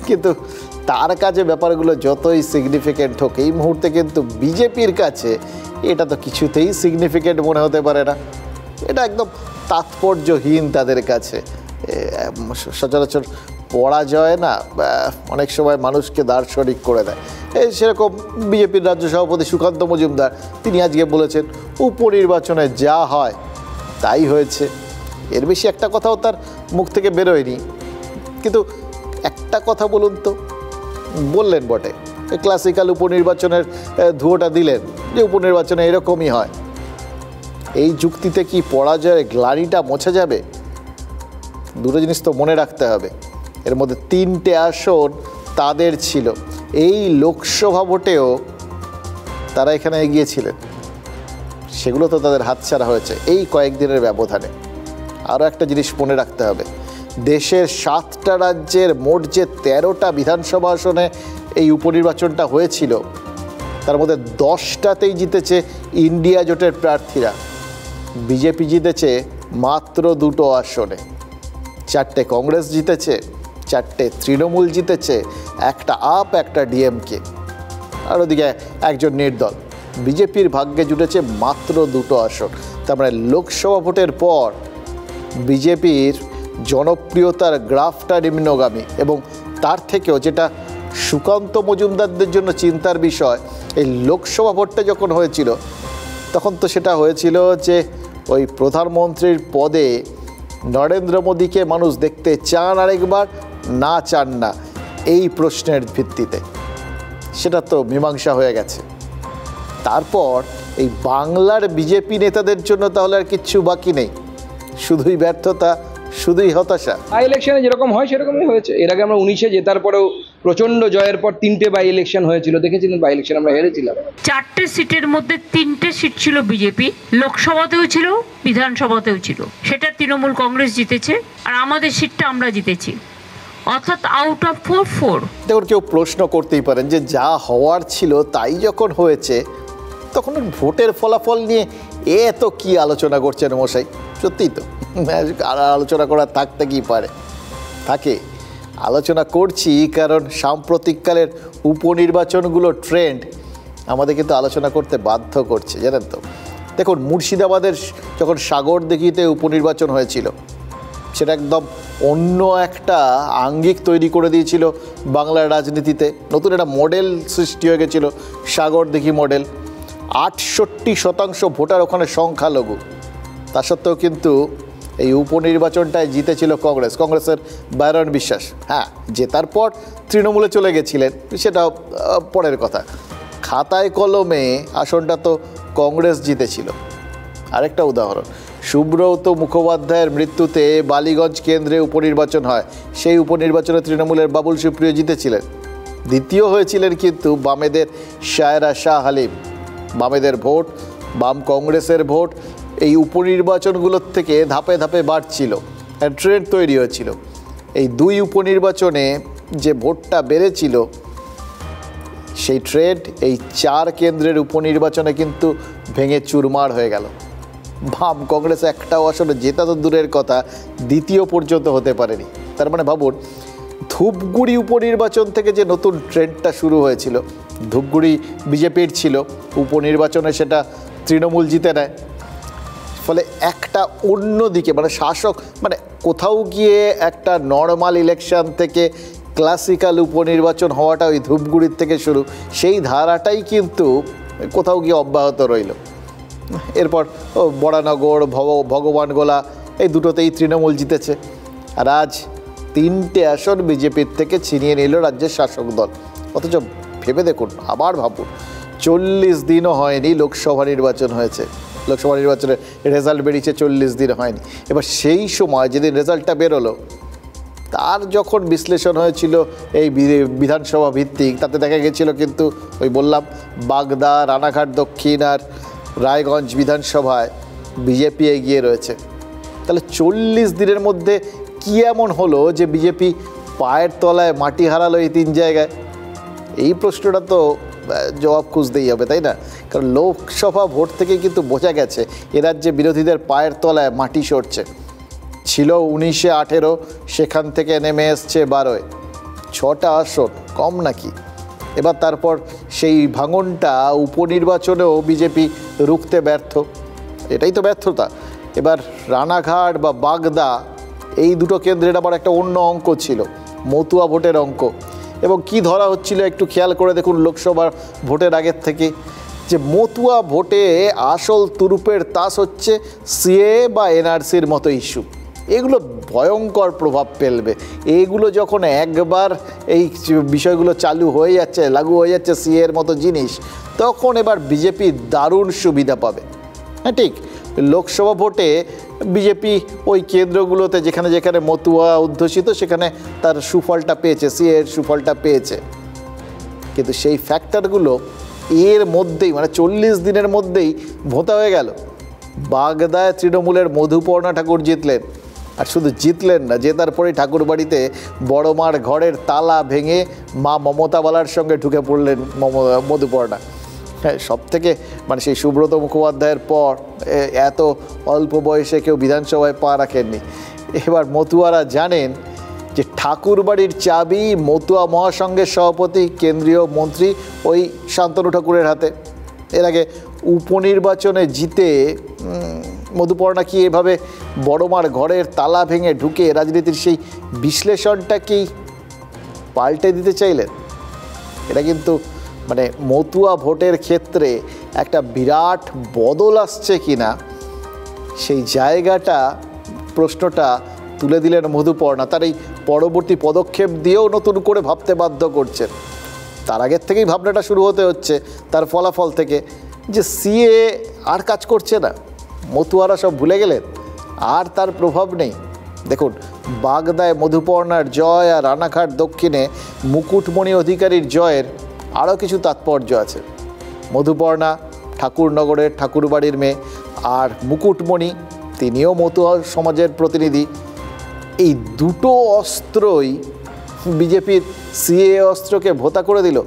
কিন্তু তার কাছে ব্যাপারগুলো যতই সিগনিফিকেন্ট হোক এই মুহূর্তে কিন্তু বিজেপির কাছে এটা তো কিছুতেই সিগনিফিকেন্ট মনে হতে পারে না। এটা একদম তাৎপর্যহীন তাদের কাছে। সচরাচর পরাজয় না অনেক সময় মানুষকে দার্শনিক করে দেয়। এই সেরকম বিজেপির রাজ্য সভাপতি সুকান্ত মজুমদার তিনি আজকে বলেছেন উপনির্বাচনে যা হয় তাই হয়েছে, এর বেশি একটা কথাও তার মুখ থেকে বেরোয়নি। কিন্তু একটা কথা বলুন তো, বললেন বটে ক্লাসিক্যাল উপনির্বাচনের ধুয়োটা দিলেন যে উপনির্বাচনে এরকমই হয়। এই যুক্তিতে কি পরাজয়ের গ্লানিটা মোছা যাবে? দুটো জিনিস তো মনে রাখতে হবে, এর মধ্যে 3টে আসন তাদের ছিল। এই লোকসভা ভোটেও তারা এখানে এগিয়েছিলেন, সেগুলো তো তাদের হাতছাড়া হয়েছে এই কয়েকদিনের ব্যবধানে। আরও একটা জিনিস মনে রাখতে হবে, দেশের 7টা রাজ্যের মোট যে 13টা বিধানসভা আসনে এই উপনির্বাচনটা হয়েছিল তার মধ্যে 10টাতেই জিতেছে ইন্ডিয়া জোটের প্রার্থীরা। বিজেপি জিতেছে মাত্র 2টো আসনে, 4টে কংগ্রেস জিতেছে, 4টে তৃণমূল জিতেছে, একটা আপ, একটা ডিএমকে, আর ওদিকে একজন নির্দল। বিজেপির ভাগ্যে জুটেছে মাত্র 2টো আসন। তার মানে লোকসভা ভোটের পর বিজেপির জনপ্রিয়তার গ্রাফটা নিম্নগামী। এবং তার থেকেও যেটা সুকান্ত মজুমদারদের জন্য চিন্তার বিষয়, এই লোকসভা ভোটটা যখন হয়েছিল তখন তো সেটা হয়েছিল যে ওই প্রধানমন্ত্রীর পদে নরেন্দ্র মোদীকে মানুষ দেখতে চান আরেকবার না চান না, এই প্রশ্নের ভিত্তিতে। সেটা তো মীমাংসা হয়ে গেছে। তারপর এই বাংলার বিজেপি নেতাদের জন্য তাহলে আর কিচ্ছু বাকি নেই, শুধুই ব্যর্থতা, শুধুই হতাশা। বাই ইলেকশনে যেরকম হয় সেরকমই হয়েছে। এর আগে আমরা 19-এ জেতার পরেও প্রচণ্ড জয়ের পর 3টে বাই ইলেকশন হয়েছিল, দেখেছিলেন বাই ইলেকশন আমরা হেরেছিলাম। 4টে সিটের মধ্যে 3টে সিট ছিল বিজেপি, লোকসভাতেও ছিল, বিধানসভাতেও ছিল। সেটা তৃণমূল কংগ্রেস জিতেছে, আর আমাদের সিটটা আমরা জিতেছি, অর্থাৎ আউট অফ 4। দেখুন, কেউ প্রশ্ন করতেই পারেন যে যা হওয়ার ছিল তাই যখন হয়েছে তখন ভোটের ফলাফল নিয়ে এত কি আলোচনা করছেন মশাই? সত্যিই তো আর আলোচনা করার থাকতে কি পারে? থাকে। আলোচনা করছি কারণ সাম্প্রতিককালের উপনির্বাচনগুলো ট্রেন্ড আমাদের কিন্তু আলোচনা করতে বাধ্য করছে, জানেন তো। দেখুন, মুর্শিদাবাদের যখন সাগরদিঘিতে উপনির্বাচন হয়েছিল সেটা একদম অন্য একটা আঙ্গিক তৈরি করে দিয়েছিল বাংলার রাজনীতিতে। নতুন একটা মডেল সৃষ্টি হয়ে গেছিল, সাগরদিঘি মডেল। 68% ভোটার ওখানে সংখ্যালঘু। তা সত্ত্বেও কিন্তু এই উপনির্বাচনটায় জিতেছিল কংগ্রেসের বাইরন বিশ্বাস। হ্যাঁ, জেতার পর তৃণমূলে চলে গেছিলেন, সেটা পরের কথা। খাতায় কলমে আসনটা তো কংগ্রেস জিতেছিল। আরেকটা উদাহরণ, সুব্রত মুখোপাধ্যায়ের মৃত্যুতে বালিগঞ্জ কেন্দ্রে উপনির্বাচন হয়। সেই উপনির্বাচনে তৃণমূলের বাবুল সুপ্রিয় জিতেছিলেন। দ্বিতীয় হয়েছিলেন কিন্তু বামেদের শায়রা শাহ হালিম। বামেদের ভোট, বাম কংগ্রেসের ভোট এই উপনির্বাচনগুলোর থেকে ধাপে ধাপে বাড়ছিল, ট্রেন্ড তৈরি হয়েছিল। এই 2 উপনির্বাচনে যে ভোটটা বেড়েছিল সেই ট্রেন্ড এই 4 কেন্দ্রের উপনির্বাচনে কিন্তু ভেঙে চুরমার হয়ে গেল। বাম কংগ্রেস একটাও আসলে জেতা তো দূরের কথা, দ্বিতীয় পর্যন্ত হতে পারেনি। তার মানে ভাবুন, ধূপগুড়ি উপনির্বাচন থেকে যে নতুন ট্রেন্ডটা শুরু হয়েছিল, ধূপগুড়ি বিজেপির ছিল, উপনির্বাচনে সেটা তৃণমূল জিতে নেয়। ফলে একটা অন্যদিকে মানে শাসক মানে কোথাও গিয়ে একটা নর্মাল ইলেকশন থেকে ক্লাসিক্যাল উপনির্বাচন হওয়াটা ওই ধূপগুড়ির থেকে শুরু, সেই ধারাটাই কিন্তু কোথাও গিয়ে অব্যাহত রইল। এরপর বরানগর, ভগবানগোলা এই দুটোতেই তৃণমূল জিতেছে। আর আজ 3টে আসন বিজেপির থেকে ছিনিয়ে নিল রাজ্যের শাসক দল। অথচ ভেবে দেখুন, আবার ভাবুন, 40 দিনও হয়নি লোকসভা নির্বাচন হয়েছে। লোকসভা নির্বাচনের রেজাল্ট বেরিয়েছে 40 দিন হয়নি। এবার সেই সময় যেদিন রেজাল্টটা বেরোলো তার যখন বিশ্লেষণ হয়েছিল এই বিধানসভা ভিত্তিক, তাতে দেখা গেছিল কিন্তু ওই বললাম বাগদা, রানাঘাট দক্ষিণ আর রায়গঞ্জ বিধানসভায় বিজেপি এগিয়ে রয়েছে। তাহলে 40 দিনের মধ্যে কী এমন হলো যে বিজেপি পায়ের তলায় মাটি হারালো এই 3 জায়গায়? এই প্রশ্নটা তো জবাব খুঁজতেই হবে, তাই না? কারণ লোকসভা ভোট থেকে কিন্তু বোঝা গেছে এ রাজ্যে বিরোধীদের পায়ের তলায় মাটি সরছে। ছিল 19-এ 18, সেখান থেকে নেমে এসছে 12-এ। 6টা আসন, কম নাকি? এবার তারপর সেই ভাঙনটা উপনির্বাচনেও বিজেপি রুখতে ব্যর্থ, এটাই তো ব্যর্থতা। এবার রানাঘাট বা বাগদা এই দুটো কেন্দ্রের আবার একটা অন্য অঙ্ক ছিল, মতুয়া ভোটের অঙ্ক। এবং কি ধরা হচ্ছিল একটু খেয়াল করে দেখুন লোকসভা ভোটের আগের থেকে, যে মতুয়া ভোটে আসল তুরুপের তাস হচ্ছে সিএ বা এনআরসির মতো ইস্যু। এগুলো ভয়ঙ্কর প্রভাব ফেলবে। এইগুলো যখন একবার এই বিষয়গুলো চালু হয়ে যাচ্ছে, লাগু হয়ে যাচ্ছে সিএর মতো জিনিস, তখন এবার বিজেপি দারুণ সুবিধা পাবে। হ্যাঁ ঠিক, লোকসভা ভোটে বিজেপি ওই কেন্দ্রগুলোতে যেখানে যেখানে মতুয়া অধ্যুষিত সেখানে তার সুফলটা পেয়েছে, সিএর সুফলটা পেয়েছে। কিন্তু সেই ফ্যাক্টরগুলো এর মধ্যেই মানে 40 দিনের মধ্যেই ভোঁতা হয়ে গেল। বাগদায় তৃণমূলের মধুপর্ণা ঠাকুর জিতলেন, আর শুধু জিতলেন না, জেতার পরেই ঠাকুর বাড়িতে বড় মার ঘরের তালা ভেঙে মা মমতা বালার সঙ্গে ঢুকে পড়লেন মধুপর্ণা। হ্যাঁ, সব থেকে মানে সেই সুব্রত মুখোপাধ্যায়ের পর এত অল্প বয়সে কেউ বিধানসভায় পা রাখেননি। এবার মতুয়ারা জানেন যে ঠাকুর বাড়ির চাবি মতুয়া মহাসংঘের সভাপতি কেন্দ্রীয় মন্ত্রী ওই শান্তনু ঠাকুরের হাতে। এর আগে উপনির্বাচনে জিতে মধুপর্ণা কি এভাবে বড়মার ঘরের তালা ভেঙে ঢুকে রাজনীতির সেই বিশ্লেষণটাকেই পাল্টে দিতে চাইলেন? এটা কিন্তু মানে মতুয়া ভোটের ক্ষেত্রে একটা বিরাট বদল আসছে কিনা সেই জায়গাটা, প্রশ্নটা তুলে দিলেন মধুপর্ণা। তার এই পরবর্তী পদক্ষেপ দিয়েও নতুন করে ভাবতে বাধ্য করছেন। তার আগের থেকেই ভাবনাটা শুরু হতে হচ্ছে তার ফলাফল থেকে, যে সিএ আর কাজ করছে না, মতুয়ারা সব ভুলে গেলেন, আর তার প্রভাব নেই। দেখুন, বাগদায় মধুপর্ণার জয় আর রানাঘাট দক্ষিণে মুকুটমণি অধিকারীর জয়ের আরও কিছু তাৎপর্য আছে। মধুপর্ণা ঠাকুরনগরের ঠাকুরবাড়ির মেয়ে, আর মুকুটমণি তিনিও মতুয়া সমাজের প্রতিনিধি। এই দুটো অস্ত্রই বিজেপির সিএ অস্ত্রকে ভোঁতা করে দিল।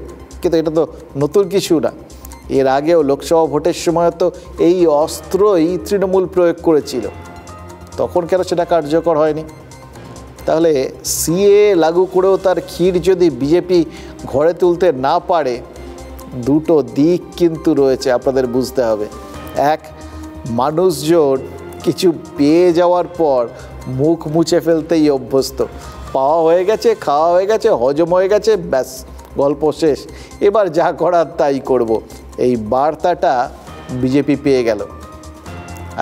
কিন্তু এটা তো নতুন কিছু না, এর আগেও লোকসভা ভোটের সময় তো এই অস্ত্রই তৃণমূল প্রয়োগ করেছিল, তখন কেন সেটা কার্যকর হয়নি? তাহলে সিএ লাগু করেও তার ক্ষীর যদি বিজেপি ঘরে তুলতে না পারে, দুটো দিক কিন্তু রয়েছে, আপনাদের বুঝতে হবে। এক, মানুষজন কিছু পেয়ে যাওয়ার পর মুখ মুছে ফেলতেই অভ্যস্ত। পাওয়া হয়ে গেছে, খাওয়া হয়ে গেছে, হজম হয়ে গেছে, ব্যাস গল্প শেষ, এবার যা করার তাই করব, এই বার্তাটা বিজেপি পেয়ে গেল।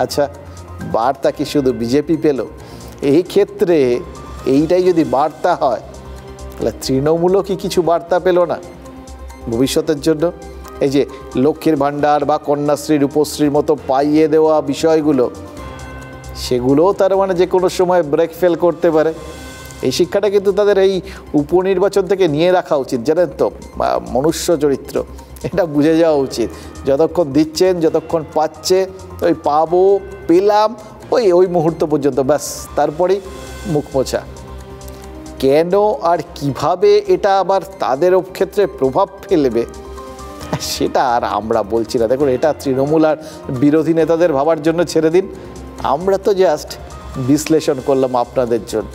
আচ্ছা, বার্তা কি শুধু বিজেপি পেল? এই ক্ষেত্রে এইটাই যদি বার্তা হয়, তাহলে তৃণমূলও কি কিছু বার্তা পেল না ভবিষ্যতের জন্য? এই যে লক্ষ্মীর ভাণ্ডার বা কন্যাশ্রী রূপশ্রীর মতো পাইয়ে দেওয়া বিষয়গুলো, সেগুলোও তার মানে যে কোনো সময় ব্রেক ফেল করতে পারে। এই শিক্ষাটা কিন্তু তাদের এই উপনির্বাচন থেকে নিয়ে রাখা উচিত, জানেন তো, মনুষ্য চরিত্র এটা বুঝে যাওয়া উচিত। যতক্ষণ দিচ্ছেন, যতক্ষণ পাচ্ছে, ওই পাবো, পেলাম, ওই মুহূর্ত পর্যন্ত, ব্যাস, তারপরেই মুখ মোছা। কেন আর কিভাবে এটা আবার তাদের ক্ষেত্রে প্রভাব ফেলবে সেটা আর আমরা বলছি না। দেখুন, এটা তৃণমূল আর বিরোধী নেতাদের ভাবার জন্য ছেড়ে দিন, আমরা তো জাস্ট বিশ্লেষণ করলাম আপনাদের জন্য।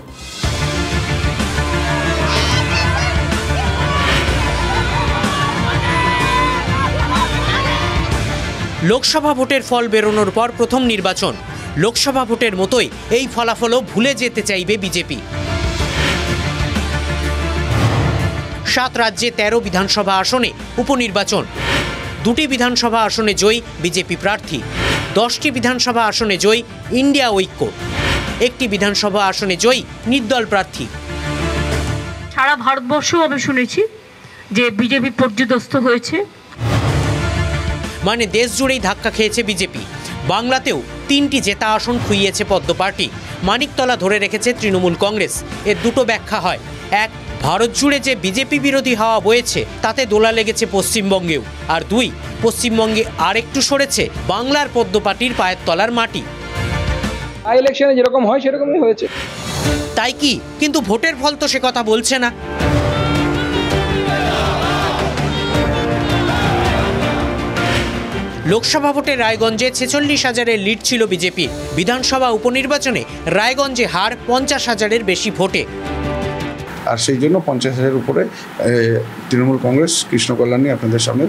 লোকসভা ভোটের ফল বেরোনোর পর প্রথম নির্বাচন, লোকসভা ভোটের মতোই এই ফলাফলও ভুলে যেতে চাইবে বিজেপি। 7 রাজ্যে 13 বিধানসভা আসনে উপনির্বাচন, 2টি বিধানসভা আসনে জয়ী বিজেপি প্রার্থী, 10টি বিধানসভা আসনে জয়ী ইন্ডিয়া ঐক্য, 1টি বিধানসভা আসনে জয়ী নির্দল প্রার্থী। সারা ভারতবর্ষেও আমি শুনেছি যে বিজেপি পর্যুদস্ত হয়েছে, মানে দেশ জুড়েই ধাক্কা খেয়েছে বিজেপি। বাংলাতেও 3টি জেতা আসন খুইয়েছে পদ্ম পার্টি, মানিকতলা ধরে রেখেছে তৃণমূল কংগ্রেস। এর দুটো ব্যাখ্যা হয়। এক, ভারত জুড়ে যে বিজেপি বিরোধী হাওয়া বয়েছে তাতে দোলা লেগেছে পশ্চিমবঙ্গেও। আর 2, পশ্চিমবঙ্গে আরেকটু সরেছে বাংলার পদ্ম পার্টির পায়ের তলার মাটি। ইলেকশনে যেরকম হয় সেরকমই হয়েছে। তাই কি? কিন্তু ভোটের ফল তো সে কথা বলছে না। লোকসভা ভোটে রায়গঞ্জে 46,000-এর লিড ছিল বিজেপির। বিধানসভা উপনির্বাচনে রায়গঞ্জে হার 50,000-এর বেশি ভোটে। আর সেই জন্য 50,000-এর উপরে তৃণমূল কংগ্রেস কৃষ্ণকল্যাণী আপনাদের সামনে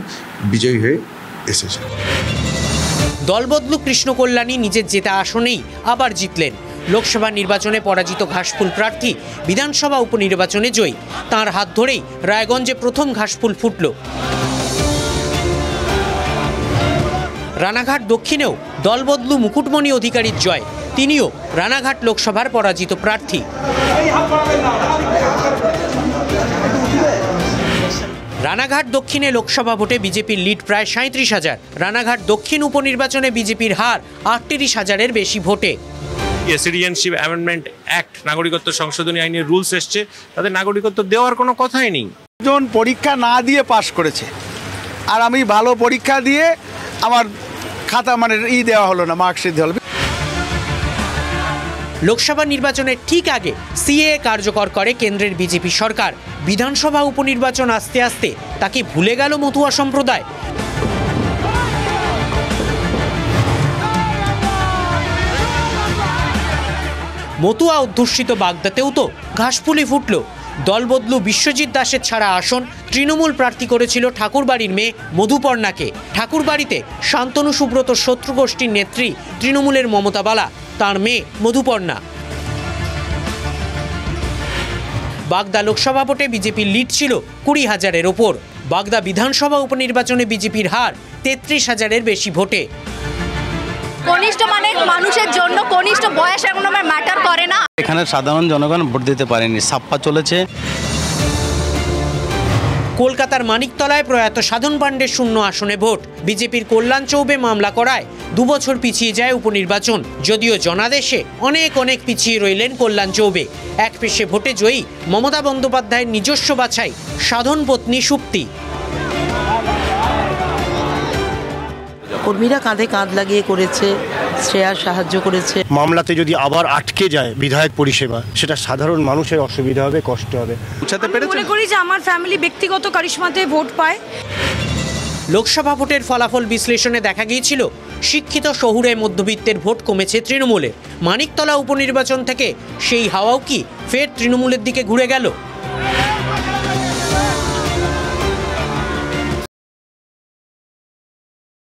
বিজয়ী হয়ে এসেছে। দলবদলু কৃষ্ণ কল্যাণী নিজের জেতা আসনেই আবার জিতলেন। লোকসভা নির্বাচনে পরাজিত ঘাসফুল প্রার্থী বিধানসভা উপনির্বাচনে জয়ী। তাঁর হাত ধরেই রায়গঞ্জে প্রথম ঘাসফুল ফুটল। রানাঘাট দক্ষিণেও দলবদলু মুকুটমণি অধিকারীর জয়। তিনিও রানাঘাট লোকসভার পরাজিত প্রার্থী। রানাঘাট দক্ষিণে লোকসভা ভোটে বিজেপির লিড প্রায় 37,000। রানাঘাট দক্ষিণ উপনির্বাচনে বিজেপির হার 38,000-এর বেশি ভোটে। সিটিজেনশিপ অ্যামেন্ডমেন্ট অ্যাক্ট, নাগরিকত্ব সংশোধনী আইনের রুলস এসছে, তাদের নাগরিকত্ব দেওয়ার কোনো কথাই নেই। জন পরীক্ষা না দিয়ে পাশ করেছে, আর আমি ভালো পরীক্ষা দিয়ে আমার খাতা দেওয়া হলো না, মার্কশিট দেওয়া হলো। লোকসভা নির্বাচনের ঠিক আগে সিএএ কার্যকর করে কেন্দ্রের বিজেপি সরকার। বিধানসভা উপনির্বাচন আসতে আসতে তাকে ভুলে গেল মতুয়া সম্প্রদায়। মতুয়া অধ্যুষিত বাগদাতেও তো ঘাসফুলি ফুটল। দলবদলু বিশ্বজিৎ দাসের ছাড়া আসন তৃণমূল প্রার্থী করেছিল ঠাকুরবাড়ির মেয়ে মধুপর্ণাকে। ঠাকুরবাড়িতে শান্তনু সুব্রত শত্রু গোষ্ঠীর নেত্রী তৃণমূলের মমতা বালা, তাঁর মেয়ে মধুপর্ণা। বাগদা লোকসভা ভোটে বিজেপির লিড ছিল 20,000-এর ওপর। বাগদা বিধানসভা উপনির্বাচনে বিজেপির হার 33,000-এর বেশি ভোটে। কনিষ্ঠ মানে মানুষের জন্য কনিষ্ঠ বয়স এখন আমার ম্যাটার করে না। এখানে সাধারণ জনগণ ভোট দিতে পারেনি, ছাপ্পা চলেছে। কলকাতার মানিকতলায় প্রয়াত সাধন পাণ্ডের শূন্য আসনে ভোট। বিজেপির কল্যাণ চৌবে মামলা করায় 2 বছর পিছিয়ে যায় উপনির্বাচন। যদিও জনাদেশে অনেক পিছিয়ে রইলেন কল্যাণ চৌবে। এক পেশে ভোটে জয়ী মমতা বন্দ্যোপাধ্যায়ের নিজস্ব বাছাই সাধন পত্নী সুপ্তি। কর্মীরা কাঁধে কাঁধ লাগিয়ে করেছে, শ্রেয়া সাহায্য করেছে। মামলাতে যদি আবার আটকে যায় বিধায়ক পরিষেবা, সেটা সাধারণ মানুষের অসুবিধা হবে, কষ্ট হবে। মনে করি যে আমার ফ্যামিলি ব্যক্তিগত কারিশমাতে ভোট পায়। লোকসভা ভোটের ফলাফল বিশ্লেষণে দেখা গিয়েছিল শিক্ষিত শহুরে মধ্যবিত্তের ভোট কমেছে তৃণমূলের। মানিকতলা উপনির্বাচন থেকে সেই হাওয়াও কি ফের তৃণমূলের দিকে ঘুরে গেল?